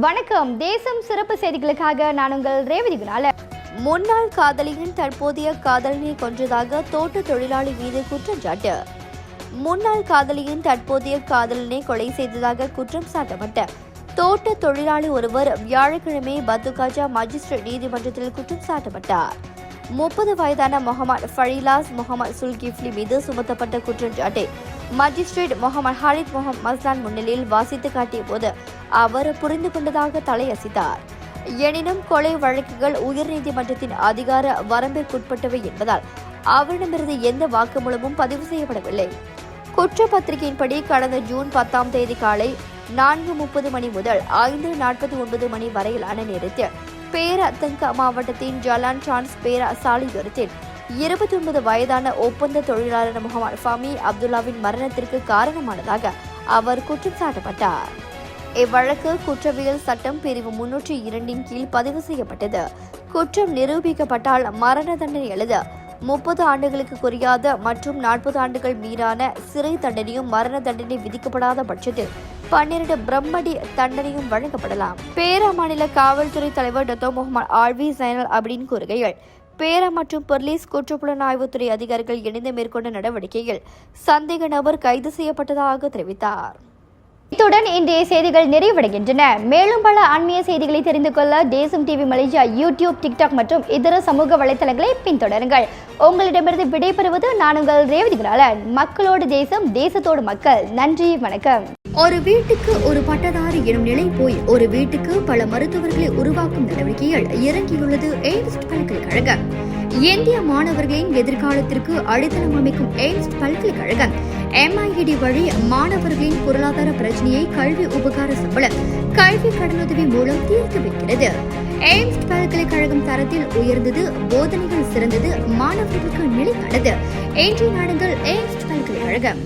வணக்கம். தேசம் சிறப்பு செய்திகளுக்காக நான் உங்கள் ரேவதி குணால. முன்னாள் காதலியின் தற்போதைய காதலனை கொன்றதாக தோட்ட தொழிலாளி மீது குற்றச்சாட்டு. முன்னாள் காதலியின் தற்போதைய காதலனை கொலை செய்ததாக குற்றம் சாட்டப்பட்ட தோட்ட தொழிலாளி ஒருவர் வியாழக்கிழமை பத்துகாஜா மஜிஸ்ட்ரேட் நீதிமன்றத்தில் குற்றம் சாட்டப்பட்டார். 30 வயதான முகமது ஃபரிலாஸ் முகமது சுல்கிஃப்லி மீது சுமத்தப்பட்ட குற்றச்சாட்டை மஜிஸ்ட்ரேட் முகமது ஹாலித் முகமது மஸ்தான் முன்னிலையில் வாசித்து காட்டிய போது அவர் புரிந்து கொண்டதாக தலையசித்தார். எனினும் கொலை வழக்குகள் உயர்நீதிமன்றத்தின் அதிகார வரம்பிற்குட்பட்டவை என்பதால் அவரிடமிருந்து எந்த வாக்குமூலமும் பதிவு செய்யப்படவில்லை. குற்றப்பத்திரிகையின்படி கடந்த ஜூன் 10ஆம் தேதி காலை 4:30 மணி முதல் 5:49 மணி வரையிலான நேரத்தில் பேரா மாவட்டத்தின் ஜலான் டிரான்ஸ் பேரா சாலையோரத்தில் 29 வயதான ஒப்பந்த தொழிலாளர் முகமது ஃபமி அப்துல்லாவின் மரணத்திற்கு காரணமானதாக அவர் குற்றம் சாட்டப்பட்டார். இவ்வழக்கு குற்றவியல் சட்டம் பிரிவு 302 கீழ் பதிவு செய்யப்பட்டது. குற்றம் நிரூபிக்கப்பட்டால் மரண தண்டனை எழுத 30 ஆண்டுகளுக்கு குறையாத மற்றும் 40 ஆண்டுகள் மீறான சிறை தண்டனையும் மரண தண்டனை விதிக்கப்படாத பட்சத்தில் 12 பிரம்மடி தண்டனையும் வழங்கப்படலாம். பேரா மாநில காவல்துறை தலைவர் டாக்டர் முகமது ஆல்வி ஜைனல் அப்டின் கூறுகையில், பேரா மற்றும் போலீஸ் குற்றப்புலனாய்வுத்துறை அதிகாரிகள் இணைந்து மேற்கொண்ட நடவடிக்கையில் சந்தேக நபர் கைது செய்யப்பட்டதாக தெரிவித்தார். இத்துடன் இன்றைய செய்திகள் நிறைவடைகின்றன. மேலும் பல ஆன்மீக செய்திகளை தெரிந்து கொள்ள தேசம் டிவி மலேசியா யூடியூப், டிக்டாக் மற்றும் இதர சமூக வலைத்தளங்களை பின்தொடருங்கள். உங்களிடமிருந்து விடைபெறுவது நான் உங்கள் ரேவதி குணாலன். மக்களோடு தேசம், தேசத்தோடு மக்கள். நன்றி, வணக்கம். ஒரு வீட்டுக்கு ஒரு பட்டதாரி எனும் நிலை போய் ஒரு வீட்டுக்கு பல மருத்துவர்களை உருவாக்கும் நடவடிக்கையில் இறங்கியுள்ளது எய்ம்ஸ் பல்கலைக்கழகம். இந்திய மாணவர்களின் எதிர்காலத்திற்கு அடித்தளம் அமைக்கும் எய்ம்ஸ் பல்கலைக்கழகம் MIED வழி மாணவர்களின் பொருளாதார பிரச்சனையை கல்வி உபகார சம்பளம், கல்வி கடனுதவி மூலம் தீர்த்து வைக்கிறது. எய்ம்ஸ் பல்கலைக்கழகம் தரத்தில் உயர்ந்தது, போதனைகள் சிறந்தது, மாணவர்களுக்கு நிலையானது. இன்றைய நாடுகள் எய்ம்ஸ் பல்கலைக்கழகம்.